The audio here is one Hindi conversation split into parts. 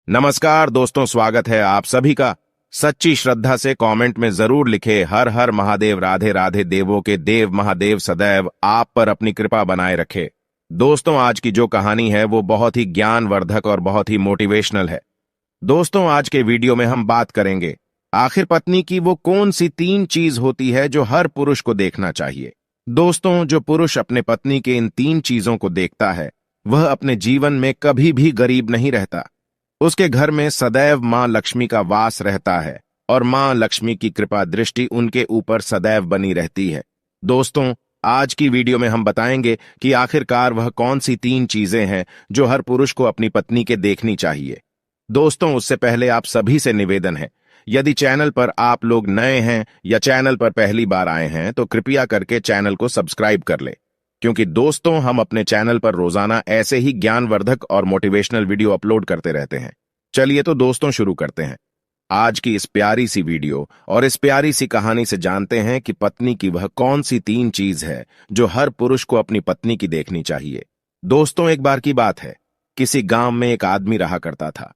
नमस्कार दोस्तों, स्वागत है आप सभी का। सच्ची श्रद्धा से कमेंट में जरूर लिखे हर हर महादेव, राधे राधे। देवों के देव महादेव सदैव आप पर अपनी कृपा बनाए रखे। दोस्तों, आज की जो कहानी है वो बहुत ही ज्ञानवर्धक और बहुत ही मोटिवेशनल है। दोस्तों, आज के वीडियो में हम बात करेंगे आखिर पत्नी की वो कौन सी 3 चीज होती है जो हर पुरुष को देखना चाहिए। दोस्तों, जो पुरुष अपने पत्नी के इन 3 चीजों को देखता है वह अपने जीवन में कभी भी गरीब नहीं रहता। उसके घर में सदैव मां लक्ष्मी का वास रहता है और मां लक्ष्मी की कृपा दृष्टि उनके ऊपर सदैव बनी रहती है। दोस्तों, आज की वीडियो में हम बताएंगे कि आखिरकार वह कौन सी 3 चीजें हैं जो हर पुरुष को अपनी पत्नी के देखनी चाहिए। दोस्तों, उससे पहले आप सभी से निवेदन है, यदि चैनल पर आप लोग नए हैं या चैनल पर पहली बार आए हैं तो कृपया करके चैनल को सब्सक्राइब कर ले, क्योंकि दोस्तों हम अपने चैनल पर रोजाना ऐसे ही ज्ञानवर्धक और मोटिवेशनल वीडियो अपलोड करते रहते हैं। चलिए तो दोस्तों शुरू करते हैं आज की इस प्यारी सी वीडियो और इस प्यारी सी कहानी से। जानते हैं कि पत्नी की वह कौन सी 3 चीज है जो हर पुरुष को अपनी पत्नी की देखनी चाहिए। दोस्तों, एक बार की बात है, किसी गांव में एक आदमी रहा करता था।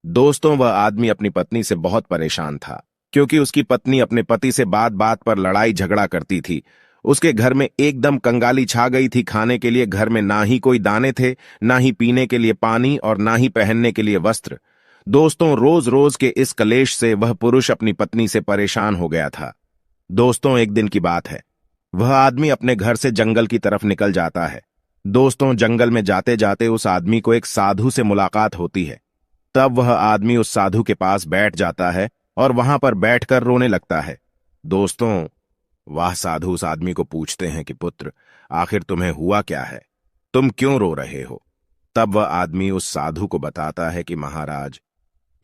दोस्तों, वह आदमी अपनी पत्नी से बहुत परेशान था, क्योंकि उसकी पत्नी अपने पति से बात बात पर लड़ाई झगड़ा करती थी। उसके घर में एकदम कंगाली छा गई थी। खाने के लिए घर में ना ही कोई दाने थे, ना ही पीने के लिए पानी और ना ही पहनने के लिए वस्त्र। दोस्तों, रोज रोज के इस कलेश से वह पुरुष अपनी पत्नी से परेशान हो गया था। दोस्तों, एक दिन की बात है, वह आदमी अपने घर से जंगल की तरफ निकल जाता है। दोस्तों, जंगल में जाते जाते उस आदमी को एक साधु से मुलाकात होती है। तब वह आदमी उस साधु के पास बैठ जाता है और वहां पर बैठकर रोने लगता है। दोस्तों, वह साधु उस आदमी को पूछते हैं कि पुत्र, आखिर तुम्हें हुआ क्या है, तुम क्यों रो रहे हो। तब वह आदमी उस साधु को बताता है कि महाराज,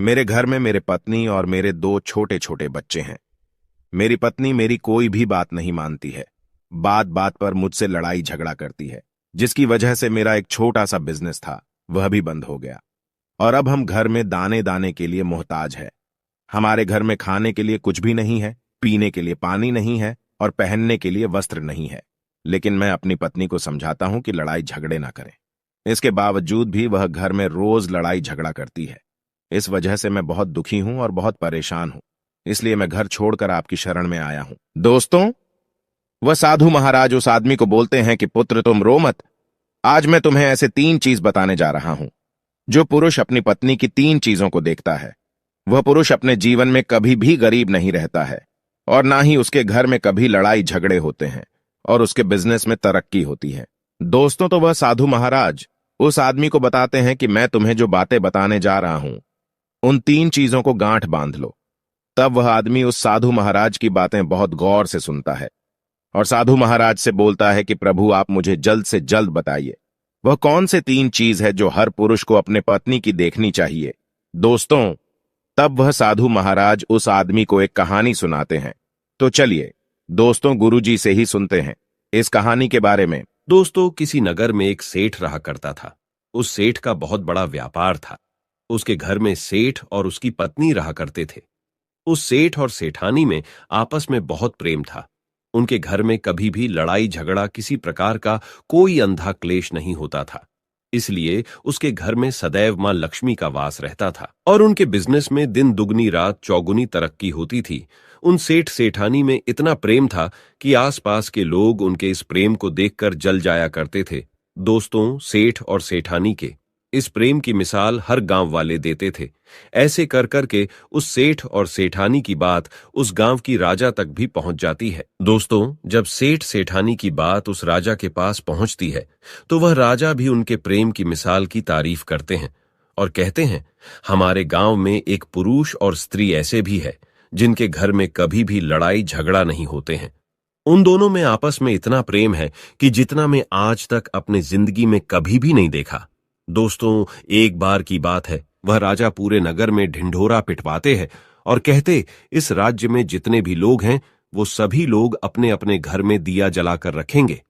मेरे घर में मेरे पत्नी और मेरे 2 छोटे छोटे बच्चे हैं। मेरी पत्नी मेरी कोई भी बात नहीं मानती है, बात बात पर मुझसे लड़ाई झगड़ा करती है, जिसकी वजह से मेरा एक छोटा सा बिजनेस था वह भी बंद हो गया और अब हम घर में दाने दाने के लिए मोहताज है। हमारे घर में खाने के लिए कुछ भी नहीं है, पीने के लिए पानी नहीं है और पहनने के लिए वस्त्र नहीं है। लेकिन मैं अपनी पत्नी को समझाता हूं कि लड़ाई झगड़े ना करें। इसके बावजूद भी वह घर में रोज लड़ाई झगड़ा करती है। इस वजह से मैं बहुत दुखी हूं और बहुत परेशान हूं, इसलिए मैं घर छोड़कर आपकी शरण में आया हूं। दोस्तों, वह साधु महाराज उस आदमी को बोलते हैं कि पुत्र तुम रो मत, आज मैं तुम्हें ऐसे 3 चीज बताने जा रहा हूं। जो पुरुष अपनी पत्नी की 3 चीजों को देखता है वह पुरुष अपने जीवन में कभी भी गरीब नहीं रहता है और ना ही उसके घर में कभी लड़ाई झगड़े होते हैं और उसके बिजनेस में तरक्की होती है। दोस्तों, तो वह साधु महाराज उस आदमी को बताते हैं कि मैं तुम्हें जो बातें बताने जा रहा हूं उन 3 चीजों को गांठ बांध लो। तब वह आदमी उस साधु महाराज की बातें बहुत गौर से सुनता है और साधु महाराज से बोलता है कि प्रभु, आप मुझे जल्द से जल्द बताइए वह कौन से 3 चीज है जो हर पुरुष को अपने पत्नी की देखनी चाहिए। दोस्तों, तब वह साधु महाराज उस आदमी को एक कहानी सुनाते हैं। तो चलिए दोस्तों, गुरुजी से ही सुनते हैं इस कहानी के बारे में। दोस्तों, किसी नगर में एक सेठ रहा करता था। उस सेठ का बहुत बड़ा व्यापार था। उसके घर में सेठ और उसकी पत्नी रहा करते थे। उस सेठ और सेठानी में आपस में बहुत प्रेम था। उनके घर में कभी भी लड़ाई झगड़ा, किसी प्रकार का कोई अंधा क्लेश नहीं होता था। इसलिए उसके घर में सदैव मां लक्ष्मी का वास रहता था और उनके बिजनेस में दिन दुगनी रात चौगुनी तरक्की होती थी। उन सेठ सेठानी में इतना प्रेम था कि आसपास के लोग उनके इस प्रेम को देखकर जल जाया करते थे। दोस्तों, सेठ और सेठानी के इस प्रेम की मिसाल हर गांव वाले देते थे। ऐसे कर करके उस सेठ और सेठानी की बात उस गांव की राजा तक भी पहुंच जाती है। दोस्तों, जब सेठ सेठानी की बात उस राजा के पास पहुंचती है तो वह राजा भी उनके प्रेम की मिसाल की तारीफ करते हैं और कहते हैं, हमारे गांव में एक पुरुष और स्त्री ऐसे भी है जिनके घर में कभी भी लड़ाई झगड़ा नहीं होते हैं। उन दोनों में आपस में इतना प्रेम है कि जितना मैं आज तक अपने जिंदगी में कभी भी नहीं देखा। दोस्तों, एक बार की बात है, वह राजा पूरे नगर में ढिंढोरा पिटवाते हैं और कहते, इस राज्य में जितने भी लोग हैं वो सभी लोग अपने अपने घर में दिया जलाकर रखेंगे।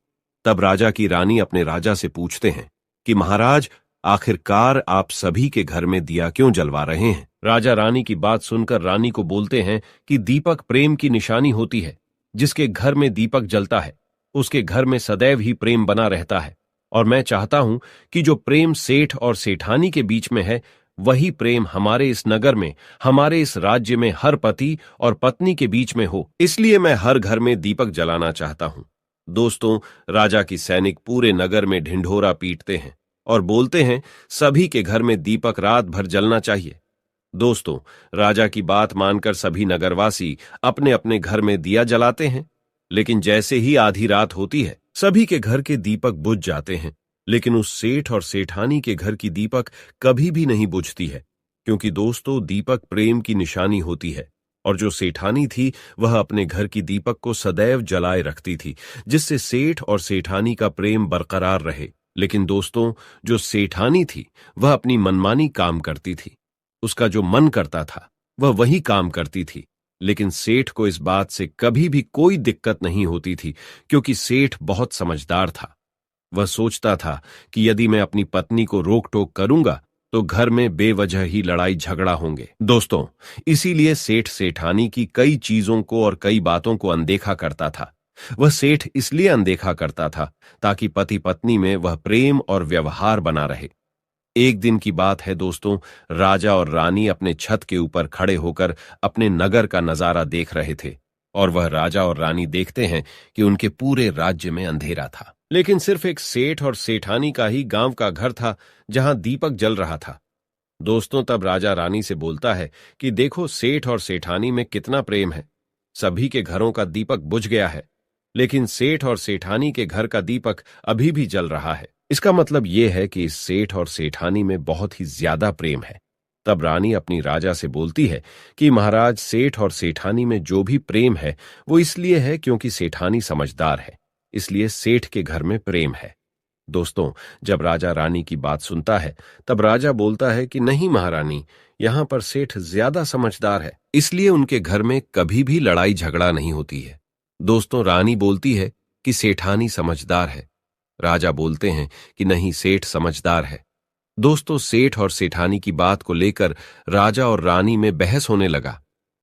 तब राजा की रानी अपने राजा से पूछते हैं कि महाराज, आखिरकार आप सभी के घर में दिया क्यों जलवा रहे हैं। राजा रानी की बात सुनकर रानी को बोलते हैं कि दीपक प्रेम की निशानी होती है। जिसके घर में दीपक जलता है उसके घर में सदैव ही प्रेम बना रहता है और मैं चाहता हूं कि जो प्रेम सेठ और सेठानी के बीच में है वही प्रेम हमारे इस नगर में, हमारे इस राज्य में हर पति और पत्नी के बीच में हो। इसलिए मैं हर घर में दीपक जलाना चाहता हूं। दोस्तों, राजा की सैनिक पूरे नगर में ढिंढोरा पीटते हैं और बोलते हैं सभी के घर में दीपक रात भर जलना चाहिए। दोस्तों, राजा की बात मानकर सभी नगरवासी अपने अपने घर में दिया जलाते हैं, लेकिन जैसे ही आधी रात होती है सभी के घर के दीपक बुझ जाते हैं। लेकिन उस सेठ और सेठानी के घर की दीपक कभी भी नहीं बुझती है, क्योंकि दोस्तों दीपक प्रेम की निशानी होती है, और जो सेठानी थी वह अपने घर की दीपक को सदैव जलाए रखती थी, जिससे सेठ और सेठानी का प्रेम बरकरार रहे। लेकिन दोस्तों, जो सेठानी थी वह अपनी मनमानी काम करती थी। उसका जो मन करता था वह वही काम करती थी। लेकिन सेठ को इस बात से कभी भी कोई दिक्कत नहीं होती थी, क्योंकि सेठ बहुत समझदार था। वह सोचता था कि यदि मैं अपनी पत्नी को रोक टोक करूंगा तो घर में बेवजह ही लड़ाई झगड़ा होंगे। दोस्तों, इसीलिए सेठ सेठानी की कई चीजों को और कई बातों को अनदेखा करता था। वह सेठ इसलिए अनदेखा करता था ताकि पति पत्नी में वह प्रेम और व्यवहार बना रहे। एक दिन की बात है दोस्तों, राजा और रानी अपने छत के ऊपर खड़े होकर अपने नगर का नजारा देख रहे थे, और वह राजा और रानी देखते हैं कि उनके पूरे राज्य में अंधेरा था, लेकिन सिर्फ एक सेठ और सेठानी का ही गांव का घर था जहां दीपक जल रहा था। दोस्तों, तब राजा रानी से बोलता है कि देखो सेठ और सेठानी में कितना प्रेम है। सभी के घरों का दीपक बुझ गया है, लेकिन सेठ और सेठानी के घर का दीपक अभी भी जल रहा है। इसका मतलब यह है कि इस सेठ और सेठानी में बहुत ही ज्यादा प्रेम है। तब रानी अपनी राजा से बोलती है कि महाराज, सेठ और सेठानी में जो भी प्रेम है वो इसलिए है क्योंकि सेठानी समझदार है, इसलिए सेठ के घर में प्रेम है। दोस्तों, जब राजा रानी की बात सुनता है तब राजा बोलता है कि नहीं महारानी, यहां पर सेठ ज्यादा समझदार है, इसलिए उनके घर में कभी भी लड़ाई झगड़ा नहीं होती है। दोस्तों, रानी बोलती है कि सेठानी समझदार है। राजा बोलते हैं कि नहीं, सेठ समझदार है। दोस्तों, सेठ और सेठानी की बात को लेकर राजा और रानी में बहस होने लगा।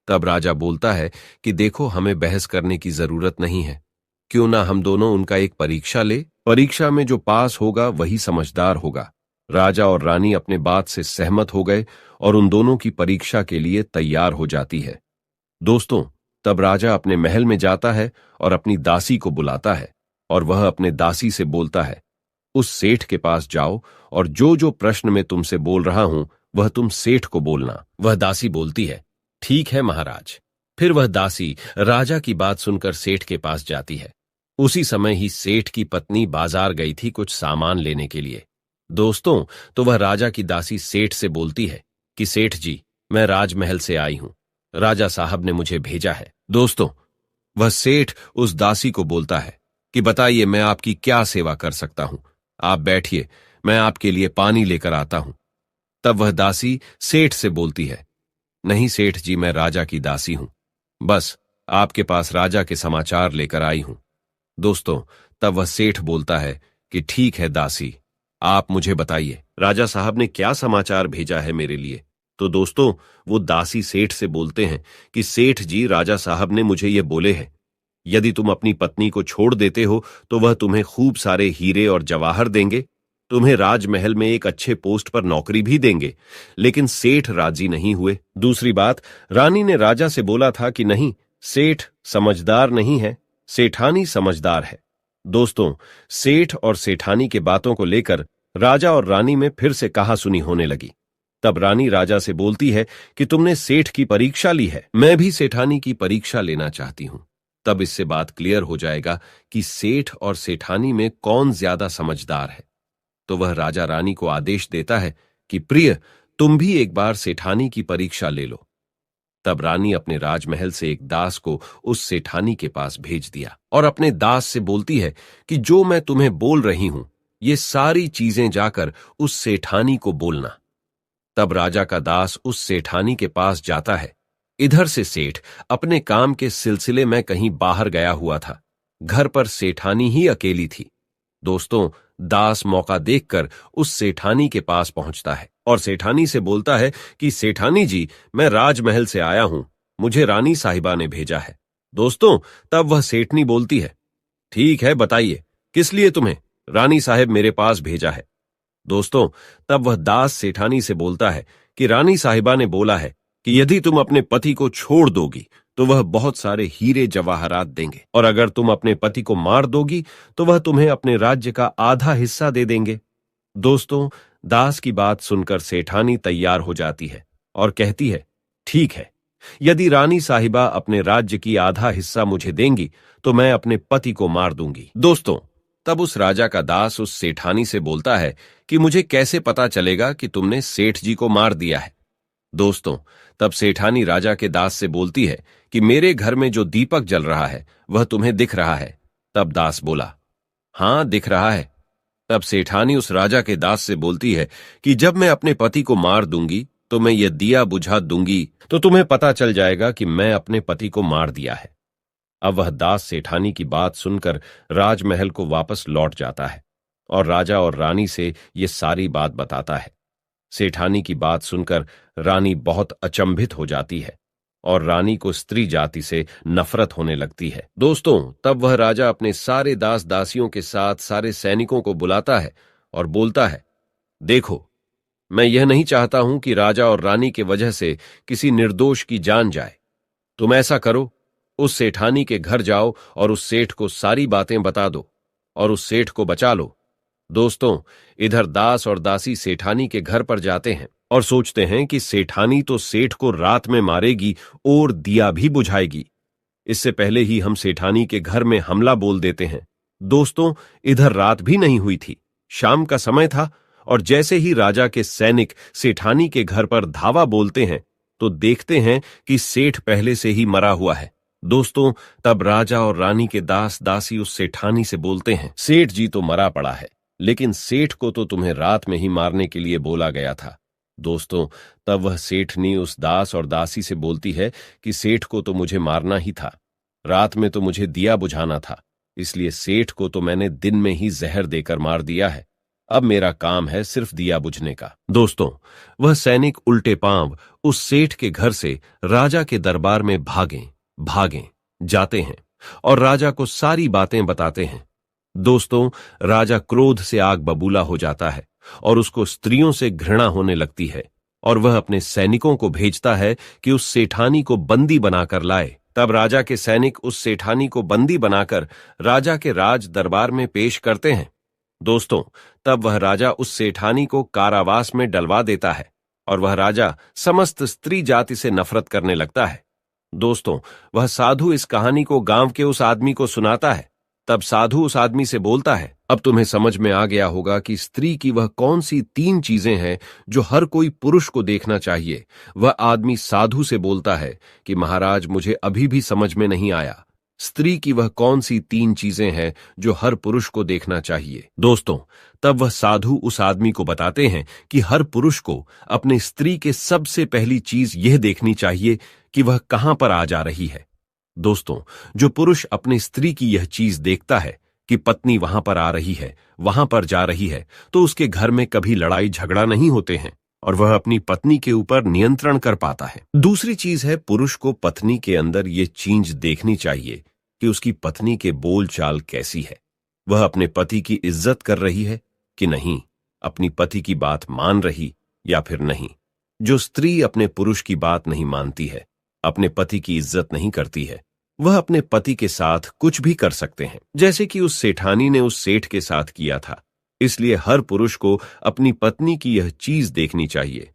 तब राजा बोलता है कि देखो, हमें बहस करने की जरूरत नहीं है, क्यों ना हम दोनों उनका एक परीक्षा ले। परीक्षा में जो पास होगा वही समझदार होगा। राजा और रानी अपने बात से सहमत हो गए और उन दोनों की परीक्षा के लिए तैयार हो जाती है। दोस्तों, तब राजा अपने महल में जाता है और अपनी दासी को बुलाता है, और वह अपने दासी से बोलता है, उस सेठ के पास जाओ और जो जो प्रश्न मैं तुमसे बोल रहा हूं वह तुम सेठ को बोलना। वह दासी बोलती है, ठीक है महाराज। फिर वह दासी राजा की बात सुनकर सेठ के पास जाती है। उसी समय ही सेठ की पत्नी बाजार गई थी कुछ सामान लेने के लिए। दोस्तों, तो वह राजा की दासी सेठ से बोलती है कि सेठ जी, मैं राजमहल से आई हूं, राजा साहब ने मुझे भेजा है। दोस्तों, वह सेठ उस दासी को बोलता है कि बताइए, मैं आपकी क्या सेवा कर सकता हूं। आप बैठिए, मैं आपके लिए पानी लेकर आता हूं। तब वह दासी सेठ से बोलती है, नहीं सेठ जी, मैं राजा की दासी हूं, बस आपके पास राजा के समाचार लेकर आई हूं। दोस्तों, तब वह सेठ बोलता है कि ठीक है दासी, आप मुझे बताइए, राजा साहब ने क्या समाचार भेजा है मेरे लिए। तो दोस्तों, वो दासी सेठ से बोलते हैं कि सेठ जी, राजा साहब ने मुझे ये बोले हैं, यदि तुम अपनी पत्नी को छोड़ देते हो तो वह तुम्हें खूब सारे हीरे और जवाहर देंगे, तुम्हें राजमहल में एक अच्छे पोस्ट पर नौकरी भी देंगे। लेकिन सेठ राजी नहीं हुए। दूसरी बात, रानी ने राजा से बोला था कि नहीं, सेठ समझदार नहीं है, सेठानी समझदार है। दोस्तों, सेठ और सेठानी के बातों को लेकर राजा और रानी में फिर से कहासुनी होने लगी। तब रानी राजा से बोलती है कि तुमने सेठ की परीक्षा ली है, मैं भी सेठानी की परीक्षा लेना चाहती हूं। तब इससे बात क्लियर हो जाएगा कि सेठ और सेठानी में कौन ज्यादा समझदार है। तो वह राजा रानी को आदेश देता है कि प्रिय, तुम भी एक बार सेठानी की परीक्षा ले लो। तब रानी अपने राजमहल से एक दास को उस सेठानी के पास भेज दिया और अपने दास से बोलती है कि जो मैं तुम्हें बोल रही हूं ये सारी चीजें जाकर उस सेठानी को बोलना। तब राजा का दास उस सेठानी के पास जाता है। इधर से सेठ अपने काम के सिलसिले में कहीं बाहर गया हुआ था, घर पर सेठानी ही अकेली थी। दोस्तों, दास मौका देखकर उस सेठानी के पास पहुंचता है और सेठानी से बोलता है कि सेठानी जी, मैं राजमहल से आया हूं, मुझे रानी साहिबा ने भेजा है। दोस्तों, तब वह सेठनी बोलती है, ठीक है, बताइए किस लिए तुम्हें रानी साहिब मेरे पास भेजा है। दोस्तों, तब वह दास सेठानी से बोलता है कि रानी साहिबा ने बोला है कि यदि तुम अपने पति को छोड़ दोगी तो वह बहुत सारे हीरे जवाहरात देंगे, और अगर तुम अपने पति को मार दोगी तो वह तुम्हें अपने राज्य का आधा हिस्सा दे देंगे। दोस्तों, दास की बात सुनकर सेठानी तैयार हो जाती है और कहती है, ठीक है, यदि रानी साहिबा अपने राज्य की आधा हिस्सा मुझे देंगी तो मैं अपने पति को मार दूंगी। दोस्तों, तब उस राजा का दास उस सेठानी से बोलता है कि मुझे कैसे पता चलेगा कि तुमने सेठ जी को मार दिया है। दोस्तों, तब सेठानी राजा के दास से बोलती है कि मेरे घर में जो दीपक जल रहा है वह तुम्हें दिख रहा है। तब दास बोला, हां, दिख रहा है। तब सेठानी उस राजा के दास से बोलती है कि जब मैं अपने पति को मार दूंगी तो मैं यह दिया बुझा दूंगी तो तुम्हें पता चल जाएगा कि मैं अपने पति को मार दिया है। अब वह दास सेठानी की बात सुनकर राजमहल को वापस लौट जाता है और राजा और रानी से ये सारी बात बताता है। सेठानी की बात सुनकर रानी बहुत अचंभित हो जाती है और रानी को स्त्री जाति से नफरत होने लगती है। दोस्तों, तब वह राजा अपने सारे दास दासियों के साथ सारे सैनिकों को बुलाता है और बोलता है, देखो, मैं यह नहीं चाहता हूं कि राजा और रानी के वजह से किसी निर्दोष की जान जाए। तुम ऐसा करो, उस सेठानी के घर जाओ और उस सेठ को सारी बातें बता दो और उस सेठ को बचा लो। दोस्तों, इधर दास और दासी सेठानी के घर पर जाते हैं और सोचते हैं कि सेठानी तो सेठ को रात में मारेगी और दिया भी बुझाएगी। इससे पहले ही हम सेठानी के घर में हमला बोल देते हैं। दोस्तों, इधर रात भी नहीं हुई थी, शाम का समय था, और जैसे ही राजा के सैनिक सेठानी के घर पर धावा बोलते हैं तो देखते हैं कि सेठ पहले से ही मरा हुआ है। दोस्तों, तब राजा और रानी के दास दासी उस सेठानी से बोलते हैं, सेठ जी तो मरा पड़ा है, लेकिन सेठ को तो तुम्हें रात में ही मारने के लिए बोला गया था। दोस्तों, तब वह सेठनी उस दास और दासी से बोलती है कि सेठ को तो मुझे मारना ही था, रात में तो मुझे दिया बुझाना था, इसलिए सेठ को तो मैंने दिन में ही जहर देकर मार दिया है। अब मेरा काम है सिर्फ दिया बुझने का। दोस्तों, वह सैनिक उल्टे पांव उस सेठ के घर से राजा के दरबार में भागें जाते हैं और राजा को सारी बातें बताते हैं। दोस्तों, राजा क्रोध से आग बबूला हो जाता है और उसको स्त्रियों से घृणा होने लगती है और वह अपने सैनिकों को भेजता है कि उस सेठानी को बंदी बनाकर लाए। तब राजा के सैनिक उस सेठानी को बंदी बनाकर राजा के राज दरबार में पेश करते हैं। दोस्तों, तब वह राजा उस सेठानी को कारावास में डलवा देता है और वह राजा समस्त स्त्री जाति से नफरत करने लगता है। दोस्तों, वह साधु इस कहानी को गांव के उस आदमी को सुनाता है। तब साधु उस आदमी से बोलता है, अब तुम्हें समझ में आ गया होगा कि स्त्री की वह कौन सी 3 चीजें हैं जो हर कोई पुरुष को देखना चाहिए। वह आदमी साधु से बोलता है कि महाराज, मुझे अभी भी समझ में नहीं आया, स्त्री की वह कौन सी 3 चीजें हैं जो हर पुरुष को देखना चाहिए। दोस्तों, तब वह साधु उस आदमी को बताते हैं कि हर पुरुष को अपने स्त्री के सबसे पहली चीज यह देखनी चाहिए कि वह कहां पर आ जा रही है। दोस्तों, जो पुरुष अपनी स्त्री की यह चीज देखता है कि पत्नी वहां पर आ रही है, वहां पर जा रही है, तो उसके घर में कभी लड़ाई झगड़ा नहीं होते हैं और वह अपनी पत्नी के ऊपर नियंत्रण कर पाता है। दूसरी चीज है, पुरुष को पत्नी के अंदर ये चीज देखनी चाहिए कि उसकी पत्नी के बोलचाल कैसी है, वह अपने पति की इज्जत कर रही है कि नहीं, अपनी पति की बात मान रही या फिर नहीं। जो स्त्री अपने पुरुष की बात नहीं मानती है, अपने पति की इज्जत नहीं करती है, वह अपने पति के साथ कुछ भी कर सकते हैं, जैसे कि उस सेठानी ने उस सेठ के साथ किया था। इसलिए हर पुरुष को अपनी पत्नी की यह चीज देखनी चाहिए।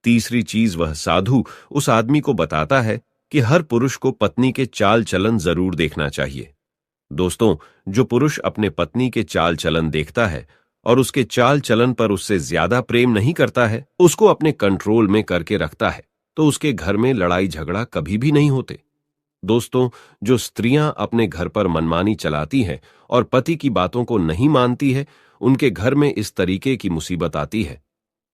तीसरी चीज, वह साधु उस आदमी को बताता है कि हर पुरुष को पत्नी के चाल चलन जरूर देखना चाहिए। दोस्तों, जो पुरुष अपने पत्नी के चाल चलन देखता है और उसके चाल चलन पर उससे ज्यादा प्रेम नहीं करता है, उसको अपने कंट्रोल में करके रखता है, तो उसके घर में लड़ाई झगड़ा कभी भी नहीं होते। दोस्तों, जो स्त्रियां अपने घर पर मनमानी चलाती हैं और पति की बातों को नहीं मानती है, उनके घर में इस तरीके की मुसीबत आती है।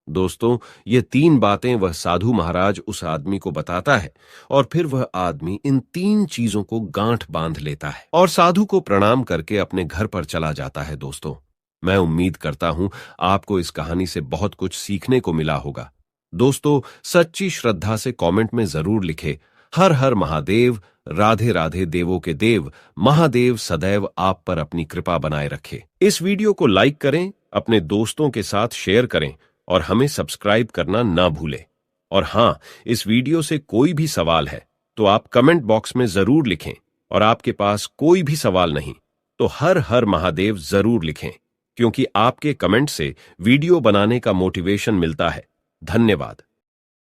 दोस्तों, ये 3 बातें वह साधु महाराज उस आदमी को बताता है और फिर वह आदमी इन 3 चीजों को गांठ बांध लेता है और साधु को प्रणाम करके अपने घर पर चला जाता है। दोस्तों, मैं उम्मीद करता हूं आपको इस कहानी से बहुत कुछ सीखने को मिला होगा। दोस्तों, सच्ची श्रद्धा से कमेंट में जरूर लिखें, हर हर महादेव, राधे राधे देवों के देव, महादेव सदैव आप पर अपनी कृपा बनाए रखे। इस वीडियो को लाइक करें अपने दोस्तों के साथ शेयर करें और हमें सब्सक्राइब करना ना भूलें। और हां, इस वीडियो से कोई भी सवाल है तो आप कमेंट बॉक्स में जरूर लिखें, और आपके पास कोई भी सवाल नहीं तो हर हर महादेव जरूर लिखें, क्योंकि आपके कमेंट से वीडियो बनाने का मोटिवेशन मिलता है। धन्यवाद।